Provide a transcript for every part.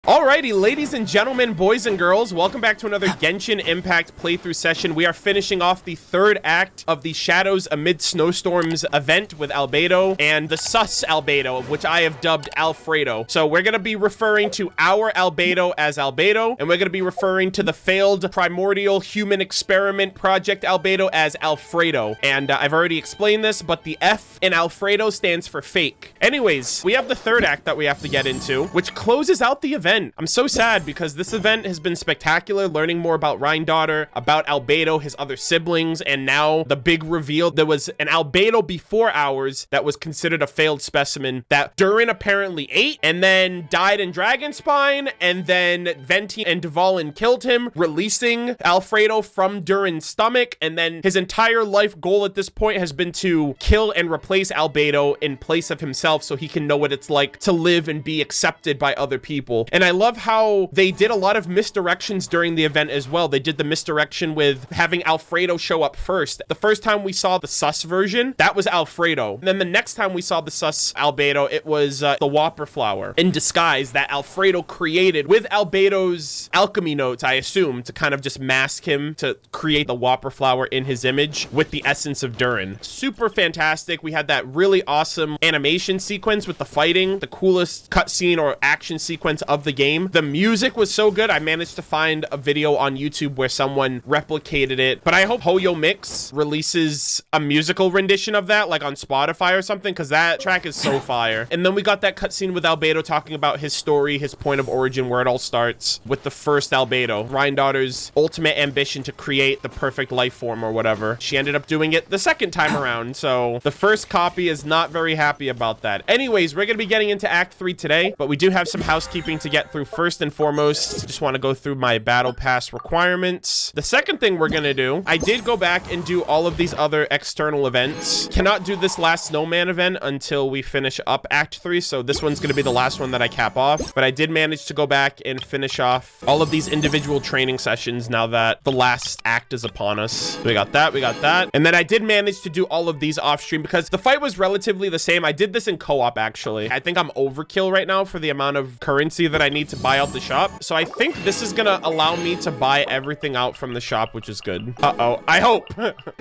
Alrighty, ladies and gentlemen, boys and girls, welcome back to another Genshin Impact playthrough session. We are finishing off the third act of the Shadows Amid Snowstorms event with Albedo and the sus Albedo, which I have dubbed Alfredo. So we're going to be referring to our Albedo as Albedo, and we're going to be referring to the failed primordial human experiment project Albedo as Alfredo. And I've already explained this, but the F in Alfredo stands for fake. Anyways, we have the third act that we have to get into, which closes out the event. I'm so sad because this event has been spectacular, learning more about Rhine-Daughter, about Albedo, his other siblings, and now the big reveal. There was an Albedo before ours that was considered a failed specimen that Durin apparently ate and then died in Dragonspine, and then Venti and Dvalin killed him, releasing Alfredo from Durin's stomach, and then his entire life goal at this point has been to kill and replace Albedo in place of himself so he can know what it's like to live and be accepted by other people. And I love how they did a lot of misdirections during the event as well. They did the misdirection with having Alfredo show up first. The first time we saw the sus version, that was Alfredo. And then the next time we saw the sus Albedo, it was the Whopper flower in disguise that Alfredo created with Albedo's alchemy notes, I assume, to kind of just mask him to create the Whopper flower in his image with the essence of Durin. Super fantastic. We had that really awesome animation sequence with the fighting, the coolest cutscene or action sequence of the game. The music was so good. I managed to find a video on YouTube where someone replicated it, but I hope Hoyo Mix releases a musical rendition of that, like on Spotify or something, because that track is so fire. And then we got that cutscene with Albedo talking about his story, his point of origin, where it all starts with the first Albedo, Rhine-Daughter's ultimate ambition to create the perfect life form or whatever. She ended up doing it the second time around, so the first copy is not very happy about that. Anyways, we're going to be getting into Act 3 today, but we do have some housekeeping to get through. First and foremost, just want to go through my battle pass requirements. The second thing we're going to do, I did go back and do all of these other external events. Cannot do this last snowman event until we finish up Act 3, so this one's going to be the last one that I cap off, but I did manage to go back and finish off all of these individual training sessions now that the last act is upon us. So we got that, and then I did manage to do all of these off stream because the fight was relatively the same. I did this in co-op, actually. I think I'm overkill right now for the amount of currency that I need to buy out the shop. So I think this is gonna allow me to buy everything out from the shop, which is good. Uh-oh. I hope.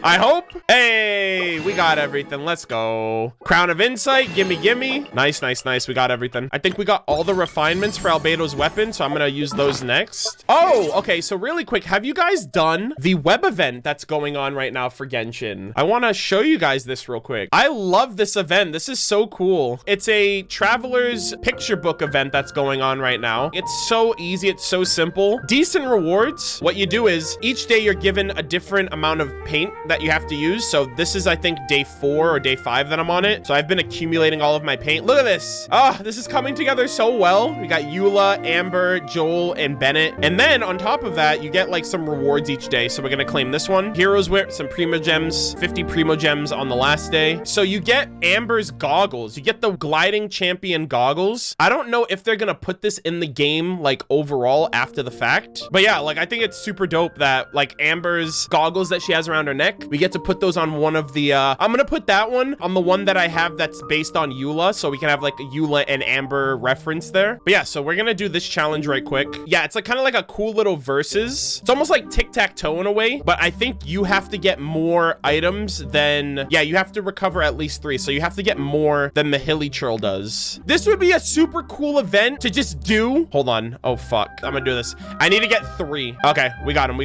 I hope. Hey, we got everything. Let's go. Crown of Insight. Gimme. Nice. We got everything. I think we got all the refinements for Albedo's weapon, so I'm gonna use those next. Oh, okay. So really quick, have you guys done the web event that's going on right now for Genshin? I want to show you guys this real quick. I love this event. This is so cool. It's a traveler's picture book event that's going on right now. It's so easy. It's so simple. Decent rewards. What you do is each day you're given a different amount of paint that you have to use. So this is, I think, day 4 or day 5 that I'm on it. So I've been accumulating all of my paint. Look at this. Ah, this is coming together so well. We got Eula, Amber, Joel, and Bennett. And then on top of that, you get like some rewards each day. So we're going to claim this one. Heroes Whip, some Primo Gems, 50 Primo Gems on the last day. So you get Amber's goggles. You get the gliding champion goggles. I don't know if they're going to put this in the game like overall after the fact, but yeah, like I think it's super dope that like Amber's goggles that she has around her neck, we get to put those on one of the I'm gonna put that one on the one that I have that's based on Eula, so we can have like a Eula and Amber reference there. But yeah, so we're gonna do this challenge right quick. Yeah, it's like kind of like a cool little versus. It's almost like tic-tac-toe in a way, but I think you have to get more items than, yeah, you have to recover at least 3, so you have to get more than the Hilly Churl does. This would be a super cool event to just do. Hold on. Oh fuck, I'm gonna do this. I need to get 3. Okay, we got him.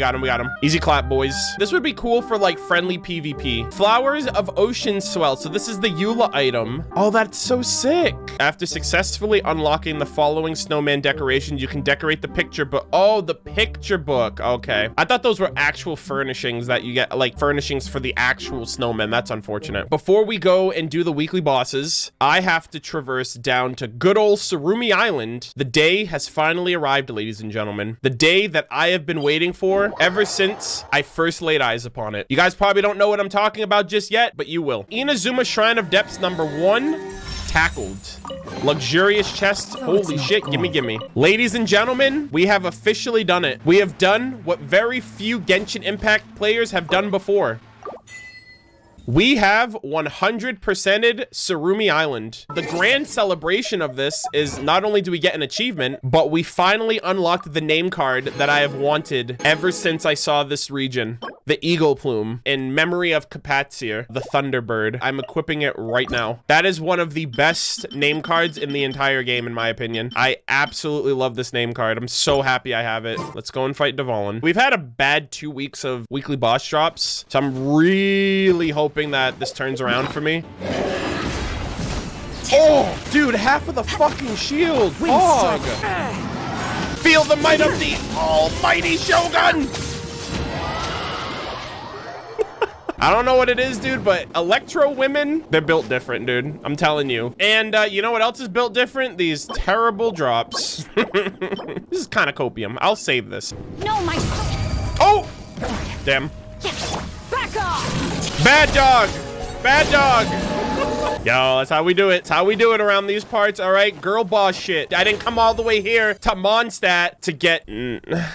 Easy clap, boys. This would be cool for like friendly PvP. Flowers of Ocean Swell. So this is the Eula item. Oh, that's so sick. After successfully unlocking the following snowman decorations, you can decorate the picture book. Oh, the picture book. Okay, I thought those were actual furnishings that you get, like furnishings for the actual snowman. That's unfortunate. Before we go and do the weekly bosses, I have to traverse down to good old Surumi Island. The day has finally arrived, ladies and gentlemen. The day that I have been waiting for ever since I first laid eyes upon it. You guys probably don't know what I'm talking about just yet, but you will. Inazuma Shrine of Depths number 1 tackled. Luxurious chest. Holy shit, gimme. Ladies and gentlemen, we have officially done it. We have done what very few Genshin Impact players have done before. We have 100%ed Surumi Island. The grand celebration of this is not only do we get an achievement, but we finally unlocked the name card that I have wanted ever since I saw this region. The Eagle Plume, in memory of Kapatsir, the Thunderbird. I'm equipping it right now. That is one of the best name cards in the entire game, in my opinion. I absolutely love this name card. I'm so happy I have it. Let's go and fight Dvalin. We've had a bad 2 weeks of weekly boss drops, so I'm really hoping that this turns around for me. Oh, dude, half of the fucking shield. Fog. Feel the might of the almighty Shogun. I don't know what it is, dude, but Electro women, they're built different, dude. I'm telling you. And you know what else is built different? These terrible drops. This is kind of copium. I'll save this. No, my son. Oh! Damn. Back off! Bad dog! Bad dog! Yo, that's how we do it. That's how we do it around these parts, all right? Girl boss shit. I didn't come all the way here to Mondstadt to get...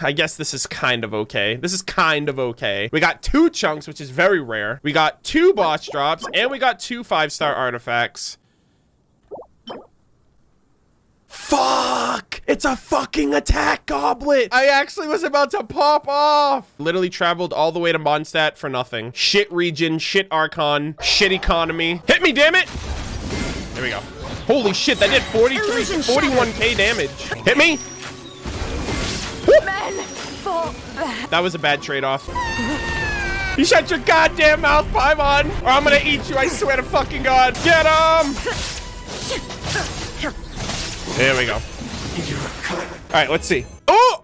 I guess this is kind of okay. This is kind of okay. We got 2 chunks, which is very rare. We got 2 boss drops, and we got 2 5-star artifacts. Fuck! It's a fucking attack goblet! I actually was about to pop off! Literally traveled all the way to Mondstadt for nothing. Shit region, shit Archon, shit economy. Hit me, damn it! There we go. Holy shit, that did 41k damage. Hit me! That was a bad trade-off. You shut your goddamn mouth, Paimon, or I'm gonna eat you, I swear to fucking God. Get him! There we go. All right, let's see. Oh!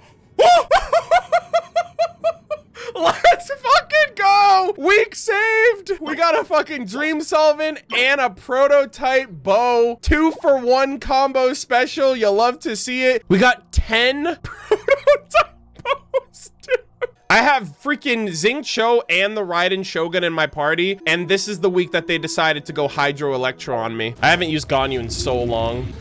Let's fucking go! Week saved! We got a fucking Dream Solvent and a prototype bow. 2-for-1 combo special. You'll love to see it. We got 10 prototype bows, dude. I have freaking Xing Cho and the Raiden Shogun in my party, and this is the week that they decided to go Hydro Electro on me. I haven't used Ganyu in so long.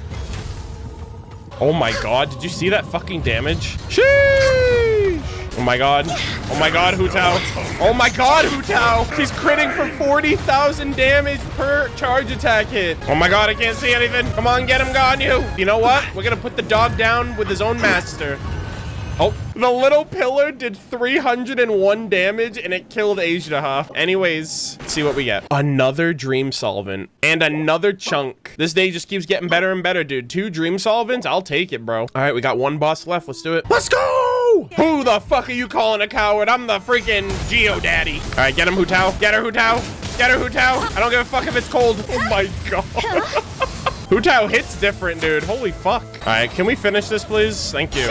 Oh my God, did you see that fucking damage? Sheesh! Oh my God. Oh my God, Hu Tao. Oh my God, Hu Tao. She's critting for 40,000 damage per charge attack hit. Oh my God, I can't see anything. Come on, get him, Ganyu. You know what? We're gonna put the dog down with his own master. Oh, the little pillar did 301 damage and it killed Ajaha. Anyways, let's see what we get. Another Dream Solvent and another chunk. This day just keeps getting better and better, dude. 2 Dream Solvents, I'll take it, bro. All right, we got 1 boss left. Let's do it. Let's go! Who the fuck are you calling a coward? I'm the freaking Geo Daddy. All right, get him, Hu Tao. Get her, Hu Tao. Get her, Hu Tao. I don't give a fuck if it's cold. Oh my God. Hu Tao hits different, dude. Holy fuck. All right, can we finish this, please? Thank you.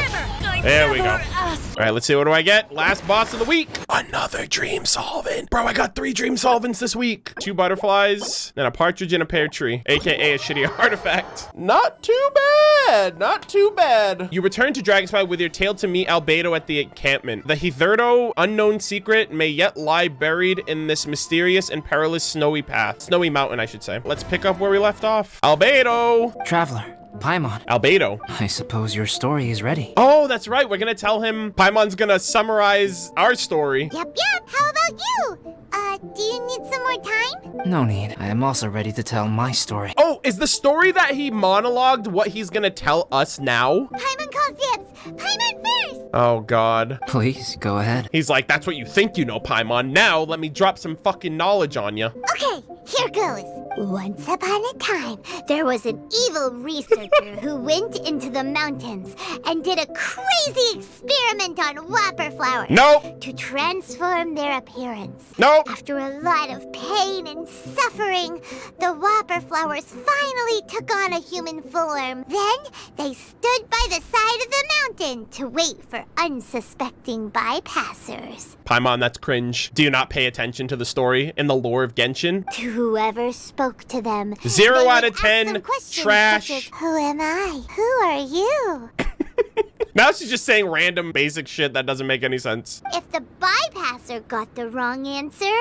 There we go. All right, let's see. What do I get? Last boss of the week. Another Dream Solvent. Bro, I got 3 Dream Solvents this week. 2 butterflies and a partridge in a pear tree, aka a shitty artifact. Not too bad. Not too bad. You return to Dragonspy with your tail to meet Albedo at the encampment. The hitherto unknown secret may yet lie buried in this mysterious and perilous snowy path. Snowy mountain, I should say. Let's pick up where we left off. Albedo. Traveler, Paimon. Albedo. I suppose your story is ready. Oh, that's right. We're gonna tell him. Paimon's gonna summarize our story. Yep. How about you? Do you need some more time? No need. I am also ready to tell my story. Oh, is the story that he monologued what he's gonna tell us now? Paimon calls dibs. Paimon first. Oh, God. Please, go ahead. He's like, that's what you think you know, Paimon. Now, let me drop some fucking knowledge on you. Okay, here goes. Once upon a time, there was an evil researcher who went into the mountains and did a crazy experiment on whopper flowers. Nope. To transform their appearance. Nope. After a lot of pain and suffering, the whopper flowers finally took on a human form. Then they stood by the side of the mountain to wait for unsuspecting bypassers. Paimon, that's cringe. Do you not pay attention to the story in the lore of Genshin? To whoever spoke to them, 0 they out would of 10. ask them questions Trash. such as, who am I? Who are you? Now she's just saying random basic shit that doesn't make any sense. If the bypasser got the wrong answer,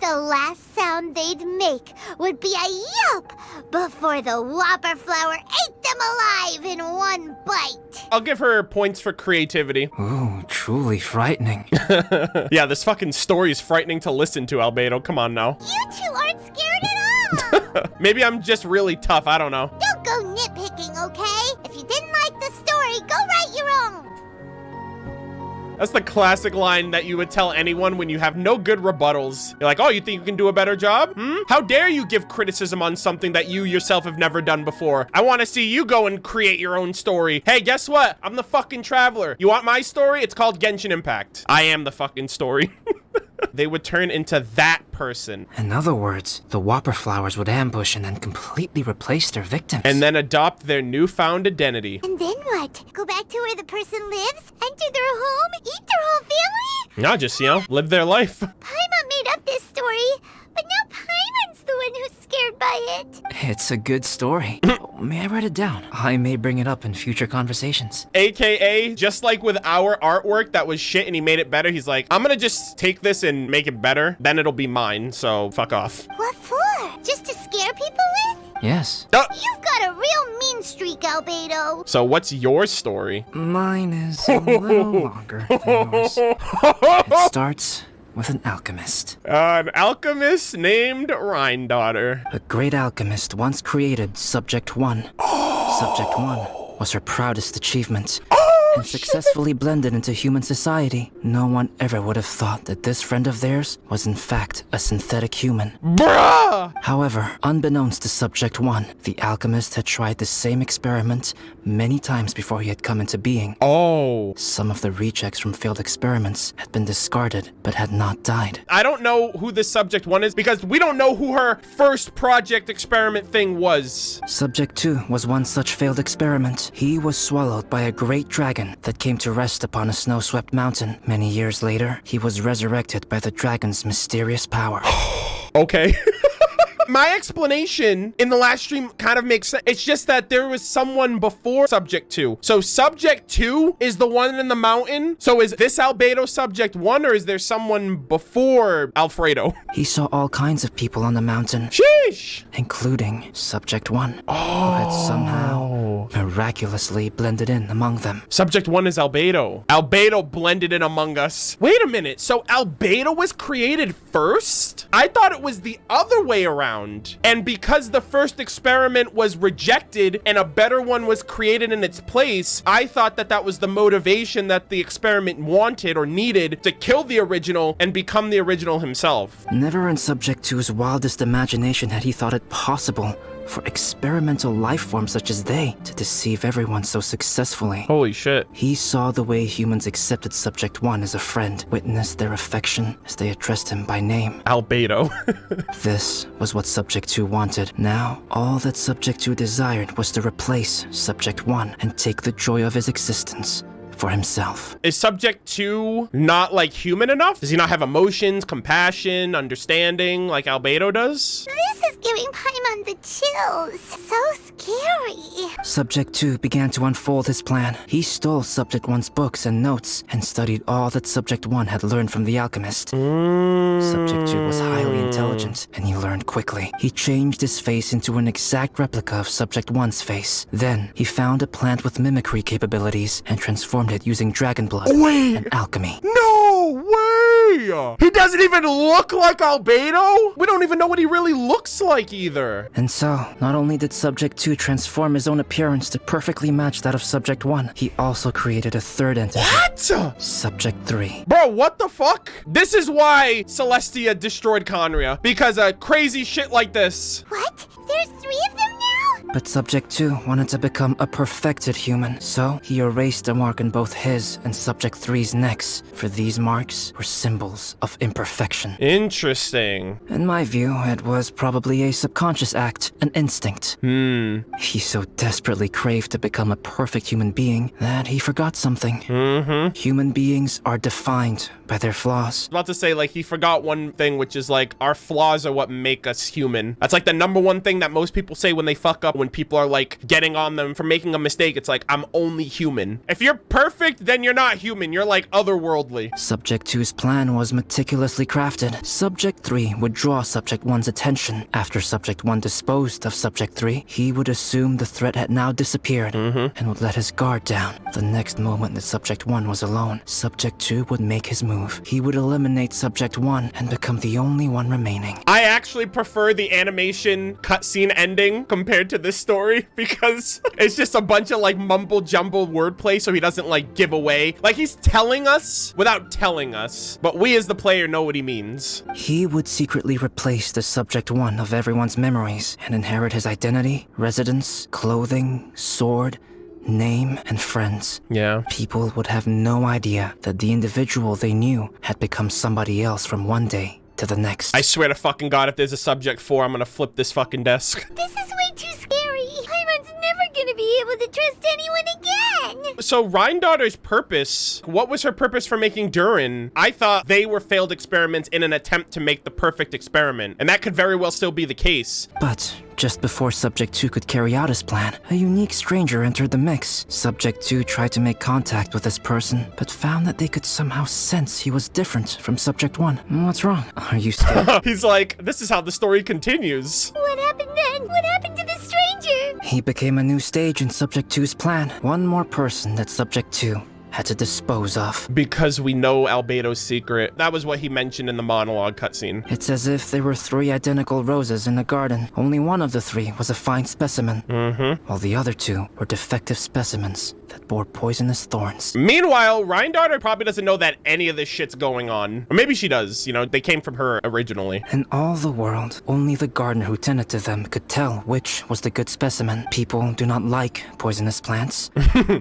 the last sound they'd make would be a yelp before the whopper flower ate them alive in one bite. I'll give her points for creativity. Ooh, truly frightening. Yeah, this fucking story is frightening to listen to, Albedo. Come on now. You two aren't scared at all. Maybe I'm just really tough. I don't know. Don't go nitpicking, okay? If you didn't like the story, go write your own. That's the classic line that you would tell anyone when you have no good rebuttals. You're like, oh, you think you can do a better job? How dare you give criticism on something that you yourself have never done before? I want to see you go and create your own story. Hey, guess what? I'm the fucking traveler. You want my story? It's called Genshin Impact. I am the fucking story. They would turn into that person. In other words, the Whopper flowers would ambush and then completely replace their victims. And then adopt their newfound identity. And then what? Go back to where the person lives? Enter their home? Eat their whole family? Not just, live their life. Paimon made up this story, but now Paimon's the one who's scared by it. It's a good story. May I write it down? I may bring it up in future conversations. AKA, just like with our artwork that was shit and he made it better, he's like, I'm gonna just take this and make it better, then it'll be mine, so fuck off. What for? Just to scare people with? Yes. You've got a real mean streak, Albedo. So what's your story? Mine is a little longer than yours. It starts with an alchemist. An alchemist named Rhine-daughter. A great alchemist once created Subject 1. Subject 1 was her proudest achievement. And successfully blended into human society. No one ever would have thought that this friend of theirs was in fact a synthetic human. Bruh! However, unbeknownst to Subject 1, the alchemist had tried the same experiment many times before he had come into being. Oh. Some of the rejects from failed experiments had been discarded, but had not died. I don't know who this Subject 1 is because we don't know who her first project experiment thing was. Subject 2 was one such failed experiment. He was swallowed by a great dragon that came to rest upon a snow-swept mountain. Many years later, he was resurrected by the dragon's mysterious power. Okay. My explanation in the last stream kind of makes sense. It's just that there was someone before Subject 2. So Subject 2 is the one in the mountain. So is this Albedo Subject 1 or is there someone before Alfredo? He saw all kinds of people on the mountain. Sheesh! Including Subject 1, who had somehow miraculously blended in among them. Subject 1 is Albedo. Albedo blended in among us. Wait a minute. So Albedo was created first? I thought it was the other way around. And because the first experiment was rejected and a better one was created in its place, I thought that that was the motivation that the experiment wanted or needed to kill the original and become the original himself. Never in Subject 2's wildest imagination had he thought it possible for experimental life forms such as they to deceive everyone so successfully. Holy shit. He saw the way humans accepted Subject 1 as a friend, witnessed their affection as they addressed him by name. Albedo. This was what Subject 2 wanted. Now, all that Subject 2 desired was to replace Subject 1 and take the joy of his existence for himself. Is Subject 2 not like human enough? Does he not have emotions, compassion, understanding like Albedo does? This is giving Paimon the chills. So scary. Subject 2 began to unfold his plan. He stole Subject 1's books and notes and studied all that Subject 1 had learned from the alchemist. Subject 2 was highly intelligent, and he learned quickly. He changed his face into an exact replica of Subject 1's face. Then, he found a plant with mimicry capabilities and transformed it using dragon blood and alchemy. No way! He doesn't even look like Albedo? We don't even know what he really looks like either. And so, not only did Subject 2 transform his own appearance to perfectly match that of Subject 1, he also created a third entity. What? Subject 3. Bro, what the fuck? This is why Celestia destroyed Conria. Because of crazy shit like this. What? There's 3 of them now? But Subject 2 wanted to become a perfected human, so he erased a mark in both his and Subject 3's necks, for these marks were symbols of imperfection. Interesting. In my view, it was probably a subconscious act, an instinct. He so desperately craved to become a perfect human being that he forgot something. Human beings are defined by their flaws. About to say, like, he forgot one thing, which is like, our flaws are what make us human. That's like the #1 thing that most people say when they fuck up when people are like getting on them for making a mistake, it's like, I'm only human. If you're perfect, then you're not human. You're like otherworldly. Subject 2's plan was meticulously crafted. Subject 3 would draw Subject 1's attention. After Subject 1 disposed of Subject 3, he would assume the threat had now disappeared and would let his guard down. The next moment that Subject 1 was alone, Subject 2 would make his move. He would eliminate Subject 1 and become the only one remaining. I actually prefer the animation cutscene ending compared to this story because it's just a bunch of like mumble jumble wordplay so he doesn't like give away. Like he's telling us without telling us, but we as the player know what he means. He would secretly replace the Subject 1 of everyone's memories and inherit his identity, residence, clothing, sword, name, and friends. Yeah. People would have no idea that the individual they knew had become somebody else from one day to the next. I swear to fucking God, if there's a Subject 4, I'm gonna flip this fucking desk. This is way too scary. Paimon's never gonna be able to trust anyone again. So Rhindaughter's purpose, what was her purpose for making Durin? I thought they were failed experiments in an attempt to make the perfect experiment, and that could very well still be the case. But just before Subject 2 could carry out his plan, a unique stranger entered the mix. Subject 2 tried to make contact with this person, but found that they could somehow sense he was different from Subject 1. What's wrong? Are you scared? He's like, this is how the story continues. What happened then? What happened to the stranger? He became a new stage in Subject 2's plan. One more person that Subject 2 had to dispose of. Because we know Albedo's secret. That was what he mentioned in the monologue cutscene. It's as if there were 3 identical roses in the garden. Only one of the 3 was a fine specimen, while the other 2 were defective specimens that bore poisonous thorns. Meanwhile, Rhindaughter probably doesn't know that any of this shit's going on. Or maybe she does. You know, they came from her originally. In all the world, only the gardener who tended to them could tell which was the good specimen. People do not like poisonous plants.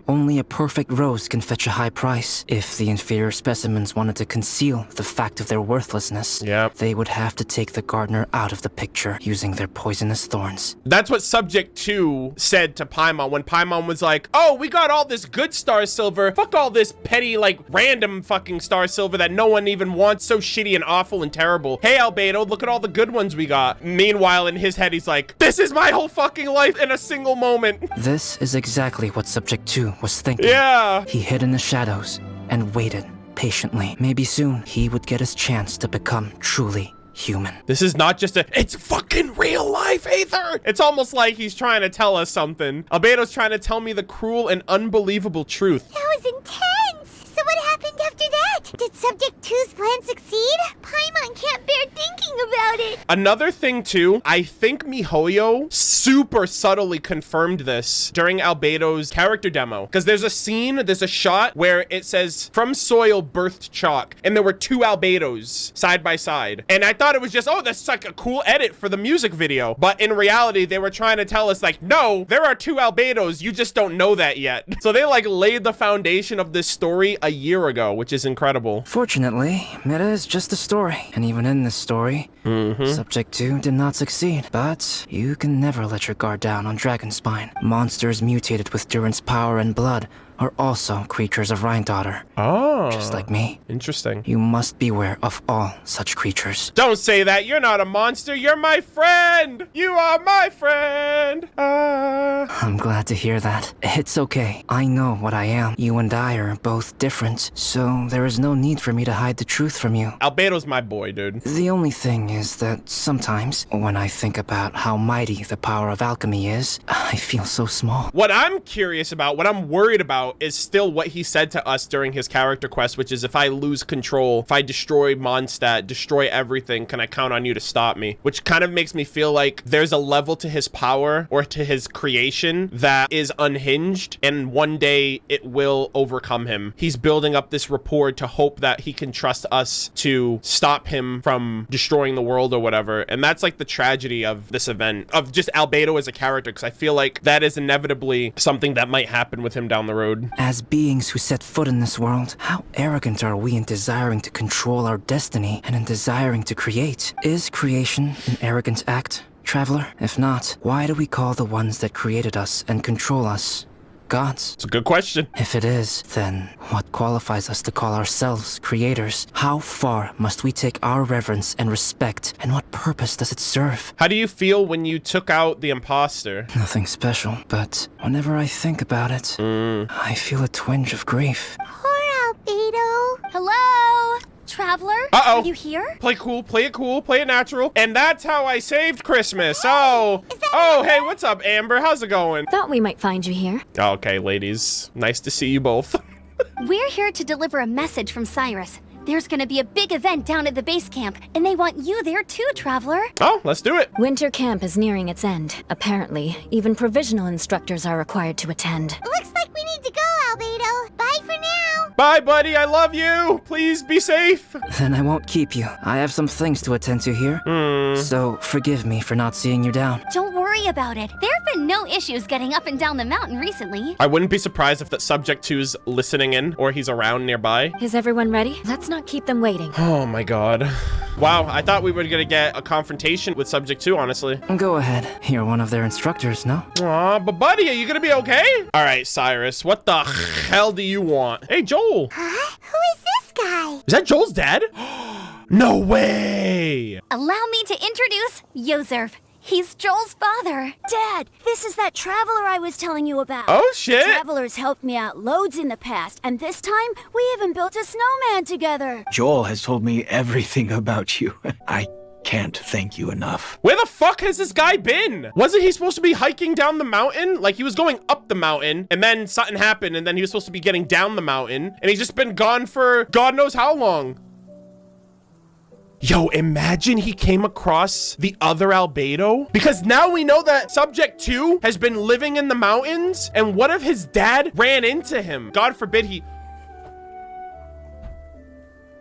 Only a perfect rose can fetch a high price. If the inferior specimens wanted to conceal the fact of their worthlessness, they would have to take the gardener out of the picture using their poisonous thorns. That's what Subject 2 said to Paimon when Paimon was like, oh, we got all this good star silver. Fuck all this petty, like, random fucking star silver that no one even wants. So shitty and awful and terrible. Hey, Albedo, look at all the good ones we got. Meanwhile, in his head, he's like, this is my whole fucking life in a single moment. This is exactly what Subject 2 was thinking. Yeah. He hid in the shadows and waited patiently. Maybe soon he would get his chance to become truly human. This is not just it's fucking real life, Aether. It's almost like he's trying to tell us something. Albedo's trying to tell me the cruel and unbelievable truth. That was intense. So what happened after that? Did Subject 2's plan succeed? Paimon can't bear thinking about it. Another thing too, I think MiHoYo super subtly confirmed this during Albedo's character demo. Because there's a shot where it says, from soil birthed chalk. And there were 2 Albedos side by side. And I thought it was just, oh, that's like a cool edit for the music video. But in reality, they were trying to tell us like, no, there are 2 Albedos. You just don't know that yet. So they like laid the foundation of this story a year ago, which is incredible. Fortunately, it is just a story. And even in this story, Subject 2 did not succeed. But you can never let your guard down on Dragonspine. Monsters mutated with Durin's power and blood are also creatures of Rhindaughter. Oh. Just like me. Interesting. You must beware of all such creatures. Don't say that. You're not a monster. You're my friend. You are my friend. I'm glad to hear that. It's okay. I know what I am. You and I are both different, so there is no need for me to hide the truth from you. Albedo's my boy, dude. The only thing is that sometimes, when I think about how mighty the power of alchemy is, I feel so small. What I'm curious about, what I'm worried about, is still what he said to us during his character quest, which is if I lose control, if I destroy Mondstadt, destroy everything, can I count on you to stop me? Which kind of makes me feel like there's a level to his power or to his creation that is unhinged, and one day it will overcome him. He's building up this rapport to hope that he can trust us to stop him from destroying the world or whatever. And that's like the tragedy of this event, of just Albedo as a character, because I feel like that is inevitably something that might happen with him down the road. As beings who set foot in this world, how arrogant are we in desiring to control our destiny and in desiring to create? Is creation an arrogant act, traveler? If not, why do we call the ones that created us and control us gods? It's a good question. If it is, then what qualifies us to call ourselves creators? How far must we take our reverence and respect, and what purpose does it serve? How do you feel when you took out the imposter? Nothing special, but whenever I think about it, I feel a twinge of grief. Poor Albedo. Hello? Traveler? Uh-oh. Are you here? Play cool, play it cool, play it natural. And that's how I saved Christmas. Oh, hey, what's up, Amber? How's it going? Thought we might find you here. Okay, ladies. Nice to see you both. We're here to deliver a message from Cyrus. There's gonna be a big event down at the base camp, and they want you there too, Traveler. Oh, let's do it. Winter camp is nearing its end. Apparently, even provisional instructors are required to attend. Looks like we need to go, Albedo. Bye for now. Bye, buddy. I love you. Please be safe. Then I won't keep you. I have some things to attend to here. So forgive me for not seeing you down. Don't worry about it. There have been no issues getting up and down the mountain recently. I wouldn't be surprised if that subject 2's listening in or he's around nearby. Is everyone ready? Let's not keep them waiting. Oh my god. Wow, I thought we were gonna get a confrontation with subject 2, honestly. Go ahead. You're one of their instructors, no? Aw, but buddy, are you gonna be okay? All right, Cyrus, what the hell do you want? Hey, Joel. Huh? Who is this guy? Is that Joel's dad? No way. Allow me to introduce Yozerv. He's Joel's father. Dad, this is that traveler I was telling you about. Oh, shit. Travelers helped me out loads in the past, and this time we even built a snowman together. Joel has told me everything about you. I can't thank you enough. Where the fuck has this guy been? Wasn't he supposed to be hiking down the mountain? Like, he was going up the mountain, and then something happened, and then he was supposed to be getting down the mountain, and he's just been gone for God knows how long. Yo, imagine he came across the other Albedo, because now we know that subject 2 has been living in the mountains, and what if his dad ran into him? God forbid he...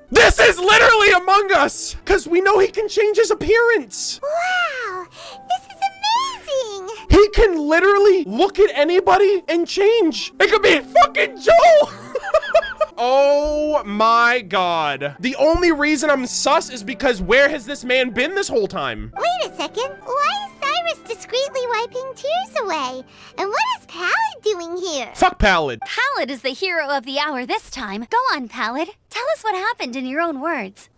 This is literally Among Us, because we know he can change his appearance. Wow, this is amazing. He can literally look at anybody and change. It could be fucking Joel. Oh my god. The only reason I'm sus is because where has this man been this whole time? Wait a second. Why is Cyrus discreetly wiping tears away? And what is Pallid doing here? Fuck Pallid. Pallid is the hero of the hour this time. Go on, Pallid. Tell us what happened in your own words.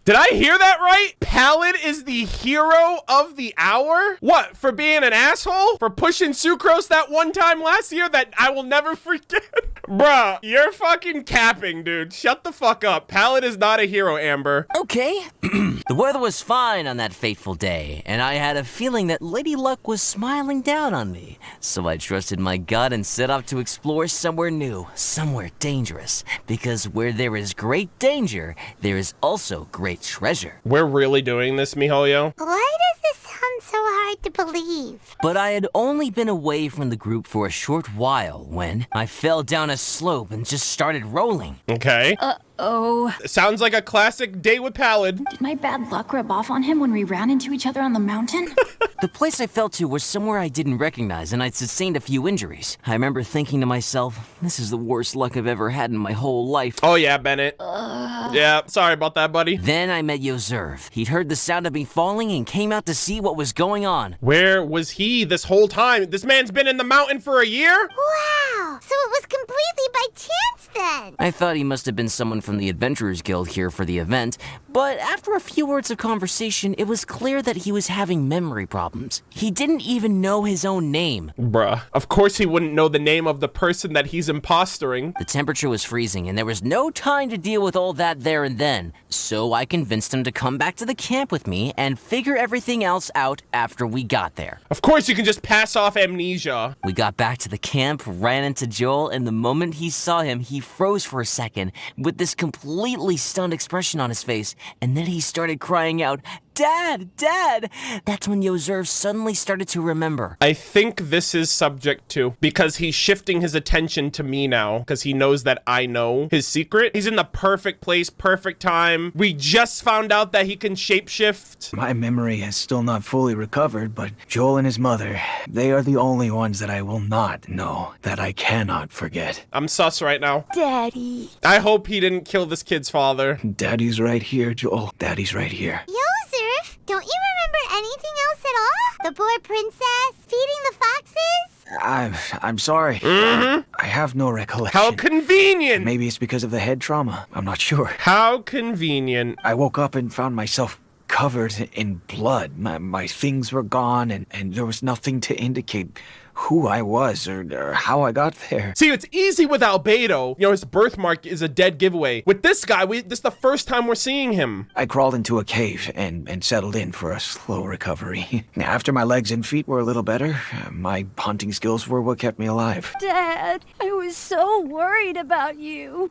Did I hear that right? Pallid is the hero of the hour? What, for being an asshole? For pushing sucrose that one time last year that I will never forget? Bruh, you're fucking capping, dude. Shut the fuck up. Pallid is not a hero, Amber. Okay. The weather was fine on that fateful day, and I had a feeling that Lady Luck was smiling down on me. So I trusted my gut and set off to explore somewhere new, somewhere dangerous. Because where there is great danger, there is also great treasure. We're really doing this, MiHoYo? Why does this sound so hard to believe? But I had only been away from the group for a short while when I fell down a slope and just started rolling. Okay. Oh. Sounds like a classic day with Pallid. Did my bad luck rub off on him when we ran into each other on the mountain? The place I fell to was somewhere I didn't recognize, and I'd sustained a few injuries. I remember thinking to myself, this is the worst luck I've ever had in my whole life. Oh yeah, Bennett. Yeah, sorry about that, buddy. Then I met Yozerv. He'd heard the sound of me falling and came out to see what was going on. Where was he this whole time? This man's been in the mountain for a year? Wow, so it was completely by chance then. I thought he must have been someone from the Adventurers Guild here for the event, but after a few words of conversation, it was clear that he was having memory problems. He didn't even know his own name. Bruh. Of course he wouldn't know the name of the person that he's impostering. The temperature was freezing, and there was no time to deal with all that there and then, so I convinced him to come back to the camp with me and figure everything else out after we got there. Of course you can just pass off amnesia. We got back to the camp, ran into Joel, and the moment he saw him, he froze for a second with this completely stunned expression on his face, and then he started crying out, "Dad! Dad!" That's when Yozerv suddenly started to remember. I think this is subject 2 because he's shifting his attention to me now because he knows that I know his secret. He's in the perfect place, perfect time. We just found out that he can shapeshift. My memory has still not fully recovered, but Joel and his mother, they are the only ones that I will not know, that I cannot forget. I'm sus right now. Daddy. I hope he didn't kill this kid's father. Daddy's right here, Joel. Daddy's right here. Yozerv, don't you remember anything else at all? The poor princess, feeding the foxes? I'm sorry. I have no recollection. How convenient! Maybe it's because of the head trauma. I'm not sure. How convenient. I woke up and found myself covered in blood. My things were gone, and there was nothing to indicate who I was or how I got there. See, it's easy with Albedo. You know, his birthmark is a dead giveaway. With this guy, this is the first time we're seeing him. I crawled into a cave and settled in for a slow recovery. After my legs and feet were a little better, my hunting skills were what kept me alive. Dad, I was so worried about you.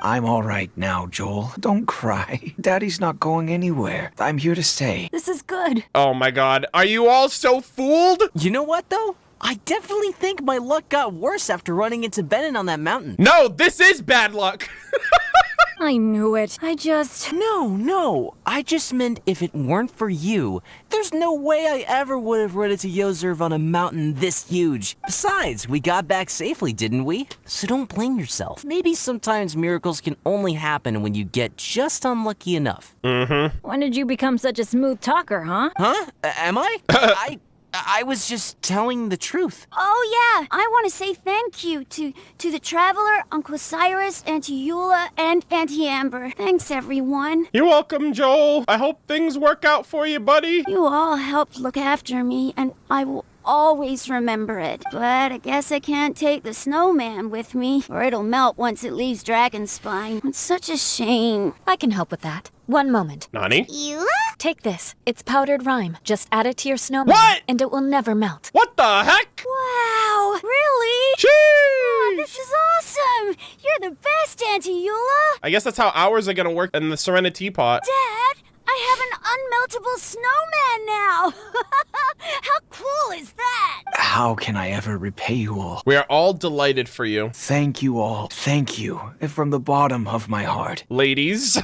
I'm all right now, Joel. Don't cry. Daddy's not going anywhere. I'm here to stay. This is good. Oh my god. Are you all so fooled? You know what, though? I definitely think my luck got worse after running into Benin on that mountain. No, this is bad luck. I knew it. No. I just meant if it weren't for you, there's no way I ever would have run into Yozerv on a mountain this huge. Besides, we got back safely, didn't we? So don't blame yourself. Maybe sometimes miracles can only happen when you get just unlucky enough. When did you become such a smooth talker, huh? Huh? Am I? I was just telling the truth. Oh yeah, I want to say thank you to the Traveler, Uncle Cyrus, Auntie Eula, and Auntie Amber. Thanks, everyone. You're welcome, Joel. I hope things work out for you, buddy. You all helped look after me, and I will always remember it. But I guess I can't take the snowman with me, or it'll melt once it leaves Dragonspine. It's such a shame. I can help with that. One moment. Nani? Eula? Take this. It's powdered rime. Just add it to your snowman. What? And it will never melt. What the heck? Wow, really? Jeez! This is awesome! You're the best, Auntie Eula! I guess that's how ours are gonna work in the Serenity Pot. Dad, I have an unmeltable snowman now! How cool is that? How can I ever repay you all? We are all delighted for you. Thank you all. Thank you. From the bottom of my heart. Ladies.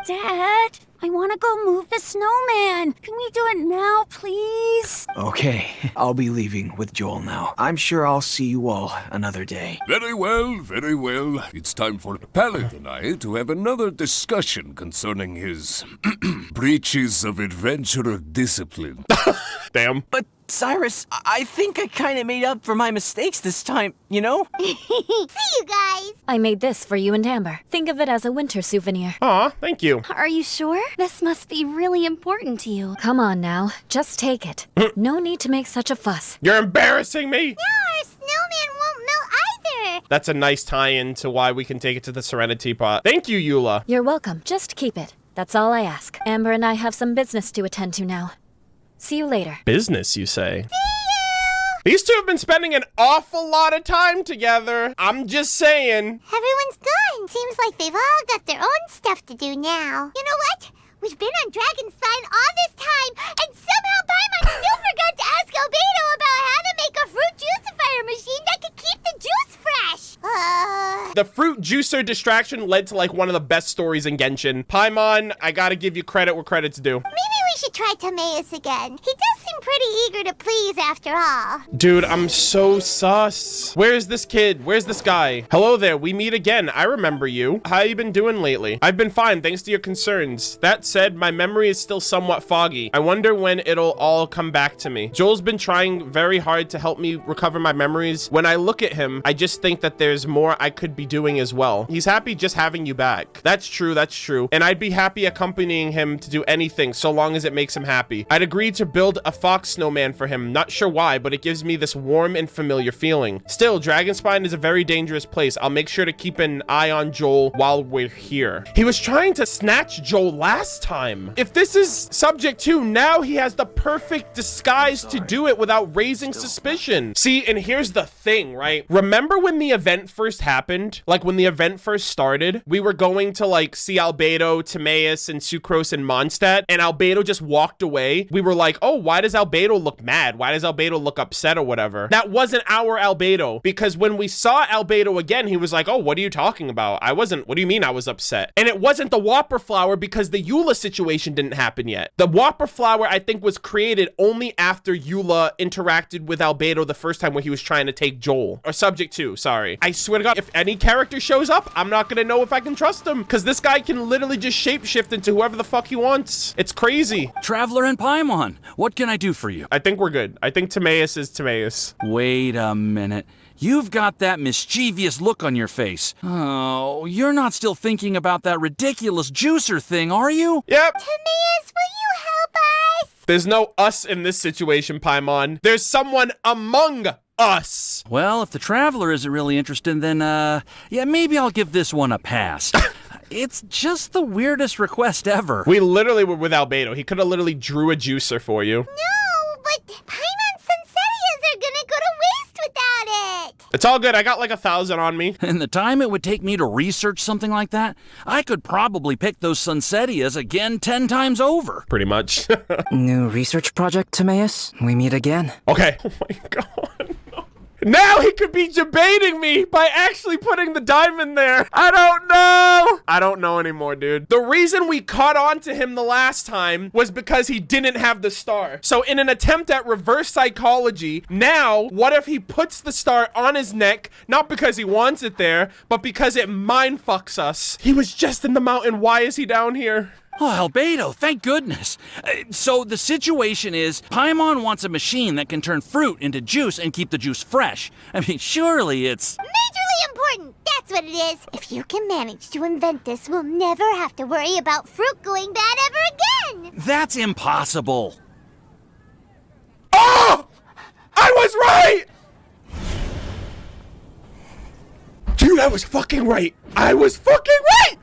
Dad, I want to go move the snowman. Can we do it now, please? Okay, I'll be leaving with Joel now. I'm sure I'll see you all another day. Very well, very well. It's time for Pallet and I to have another discussion concerning his breaches of adventurer discipline. Damn. But Cyrus, I think I kind of made up for my mistakes this time, you know? See you guys. I made this for you and Amber. Think of it as a winter souvenir. Aw, thank you. Are you sure? This must be really important to you. Come on now. Just take it. No need to make such a fuss. You're embarrassing me. Our snowman won't melt either. That's a nice tie-in to why we can take it to the Serenity Pot. Thank you, Eula. You're welcome. Just keep it. That's all I ask. Amber and I have some business to attend to now. See you later. Business, you say? These two have been spending an awful lot of time together. I'm just saying. Everyone's gone. Seems like they've all got their own stuff to do now. You know what? We've been on Dragonspine all this time, and somehow Paimon still forgot to ask Albedo about how to make a fruit juicifier machine that could keep the juice fresh. The fruit juicer distraction led to like one of the best stories in Genshin. Paimon, I gotta give you credit where credit's due. Maybe we should try Timaeus again. He does seem pretty eager to please after all. Dude, I'm so sus. Where's this kid? Where's this guy? Hello there, we meet again. I remember you. How you been doing lately? I've been fine, thanks to your concerns. That said, my memory is still somewhat foggy. I wonder when it'll all come back to me. Joel's been trying very hard to help me recover my memories. When I look at him, I just think that there's more I could be doing as well. He's happy just having you back. That's true, that's true. And I'd be happy accompanying him to do anything so long as it makes him happy. I'd agree to build a fox snowman for him. Not sure why, but it gives me this warm and familiar feeling. Still, Dragonspine is a very dangerous place. I'll make sure to keep an eye on Joel while we're here. He was trying to snatch Joel last time. If this is subject to, now he has the perfect disguise to do it without raising suspicion. See, and here's the thing, right? Remember when the event first happened? Like when the event first started, we were going to like see Albedo, Timaeus, and Sucrose and Mondstadt, and Albedo just walked away. We were like, oh, why does Albedo look mad? Why does Albedo look upset or whatever? That wasn't our Albedo, because when we saw Albedo again, he was like, oh, what are you talking about? What do you mean I was upset? And it wasn't the Whopper Flower because the Eula situation didn't happen yet. The Whopper Flower, I think, was created only after Eula interacted with Albedo the first time when he was trying to take Joel. Or subject to, sorry. I swear to God, if any character shows up, I'm not gonna know if I can trust him, because this guy can literally just shapeshift into whoever the fuck he wants. It's crazy. Traveler and Paimon, what can I do for you? I think we're good. I think Timaeus is Timaeus. Wait a minute. You've got that mischievous look on your face. Oh, you're not still thinking about that ridiculous juicer thing, are you? Yep. Timaeus, will you help us? There's no us in this situation, Paimon. There's someone among us. Well, if the Traveler isn't really interested, then, yeah, maybe I'll give this one a pass. It's just the weirdest request ever. We literally were with Albedo. He could have literally drew a juicer for you. No, but Paimon's Sunsetias are gonna go to waste without it. It's all good. I got like 1,000 on me. And the time it would take me to research something like that, I could probably pick those Sunsetias again 10 times over. Pretty much. New research project, Timaeus? We meet again. Okay. Oh my god. No. Now he could be debating me by actually putting the diamond there. I don't know. I don't know anymore, dude. The reason we caught on to him the last time was because he didn't have the star. So in an attempt at reverse psychology, now what if he puts the star on his neck, not because he wants it there, but because it mind fucks us. He was just in the mountain. Why is he down here? Oh, Albedo, thank goodness. So the situation is, Paimon wants a machine that can turn fruit into juice and keep the juice fresh. I mean, surely it's... Majorly important, that's what it is. If you can manage to invent this, we'll never have to worry about fruit going bad ever again. That's impossible. Oh! I was right! Dude, I was fucking right. I was fucking right!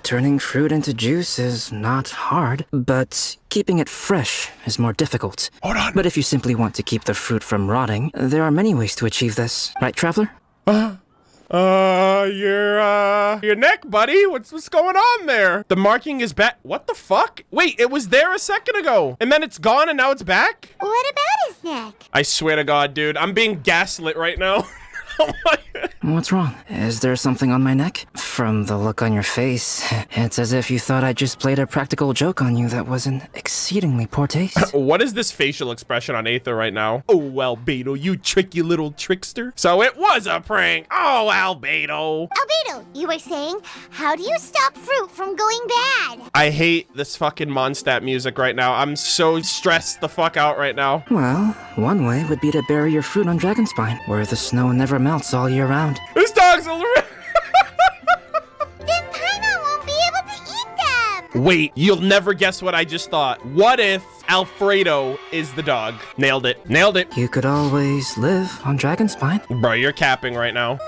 Turning fruit into juice is not hard, but keeping it fresh is more difficult. Hold on. But if you simply want to keep the fruit from rotting, there are many ways to achieve this. Right, Traveler? Your neck, buddy. What's going on there? The marking is back. What the fuck? Wait, it was there a second ago. And then it's gone and now it's back? What about his neck? I swear to God, dude. I'm being gaslit right now. Oh my God. What's wrong? Is there something on my neck? From the look on your face, it's as if you thought I just played a practical joke on you that was in exceedingly poor taste. What is this facial expression on Aether right now? Oh, Albedo, you tricky little trickster. So it was a prank. Oh, Albedo. Albedo, you were saying, how do you stop fruit from going bad? I hate this fucking Mondstadt music right now. I'm so stressed the fuck out right now. Well, one way would be to bury your fruit on Dragonspine, where the snow never melts all year round. This dog's a Then Paimon won't be able to eat them. Wait, you'll never guess what I just thought. What if Alfredo is the dog? Nailed it. Nailed it. You could always live on Dragonspine. Bro, you're capping right now.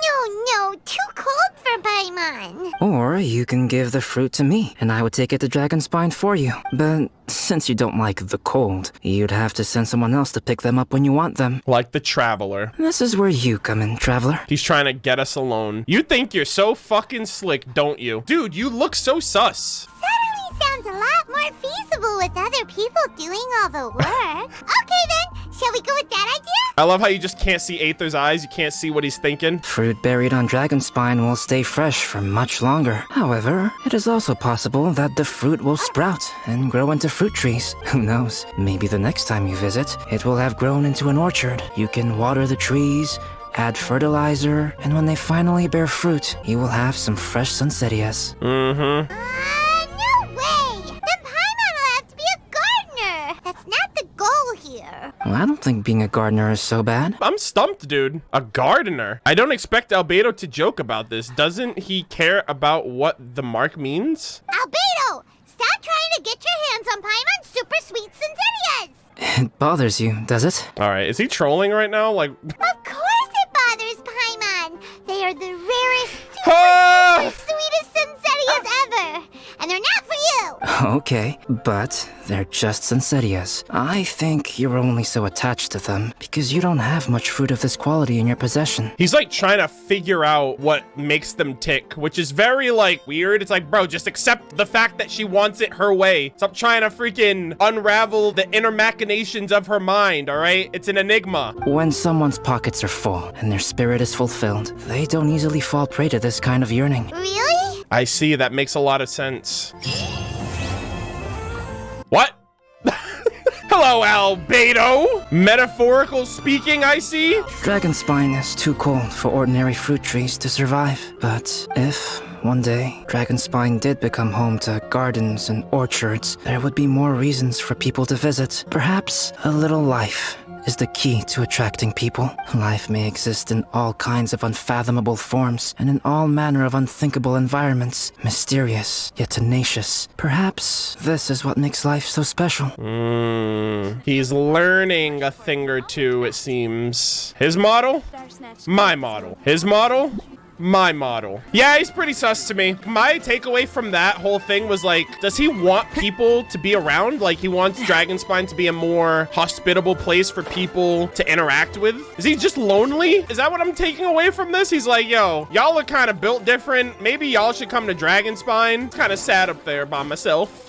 No, too cold for Paimon. Or you can give the fruit to me, and I would take it to Dragonspine for you. But since you don't like the cold, you'd have to send someone else to pick them up when you want them. Like the Traveler. This is where you come in, Traveler. He's trying to get us alone. You think you're so fucking slick, don't you? Dude, you look so sus. Suddenly sounds a lot more feasible with other people doing all the work. Okay then, shall we go with that idea? I love how you just can't see Aether's eyes. You can't see what he's thinking. Fruit buried on Dragonspine will stay fresh for much longer. However, it is also possible that the fruit will sprout and grow into fruit trees. Who knows? Maybe the next time you visit, it will have grown into an orchard. You can water the trees, add fertilizer, and when they finally bear fruit, you will have some fresh Sunsetias. Mm-hmm. No way! Then Paimon will have to be a gardener. That's not the goal here. Well, I don't think being a gardener is so bad. I'm stumped, dude. A gardener. I don't expect Albedo to joke about this. Doesn't he care about what the mark means? Albedo, stop trying to get your hands on Paimon's super sweet Sunsetias. It bothers you, does it? All right, is he trolling right now? Like, Of course it bothers Paimon. They are the rarest, Ah! super sweetest Sunsetias ever. And they're not for you. Okay, but they're just Sunsetias. I think you're only so attached to them because you don't have much fruit of this quality in your possession. he's like trying to figure out what makes them tick, which is very like weird. It's like, bro, just accept the fact that she wants it her way. Stop trying to freaking unravel the inner machinations of her mind, all right? It's an enigma. When someone's pockets are full and their spirit is fulfilled, they don't easily fall prey to this kind of yearning. Really? I see, that makes a lot of sense. What? Hello, Albedo! Metaphorical speaking, I see? Dragonspine is too cold for ordinary fruit trees to survive. But if one day Dragonspine did become home to gardens and orchards, there would be more reasons for people to visit. Perhaps a little life is the key to attracting people. Life may exist in all kinds of unfathomable forms and in all manner of unthinkable environments, mysterious yet tenacious. Perhaps this is what makes life so special. He's learning a thing or two, it seems. His model? My model. His model? My model. Yeah, he's pretty sus to me. My takeaway from that whole thing was like, does he want people to be around? Like, he wants Dragonspine to be a more hospitable place for people to interact with? Is he just lonely? Is that what I'm taking away from this? He's like, yo, y'all are kind of built different. Maybe y'all should come to Dragonspine. It's kind of sad up there by myself.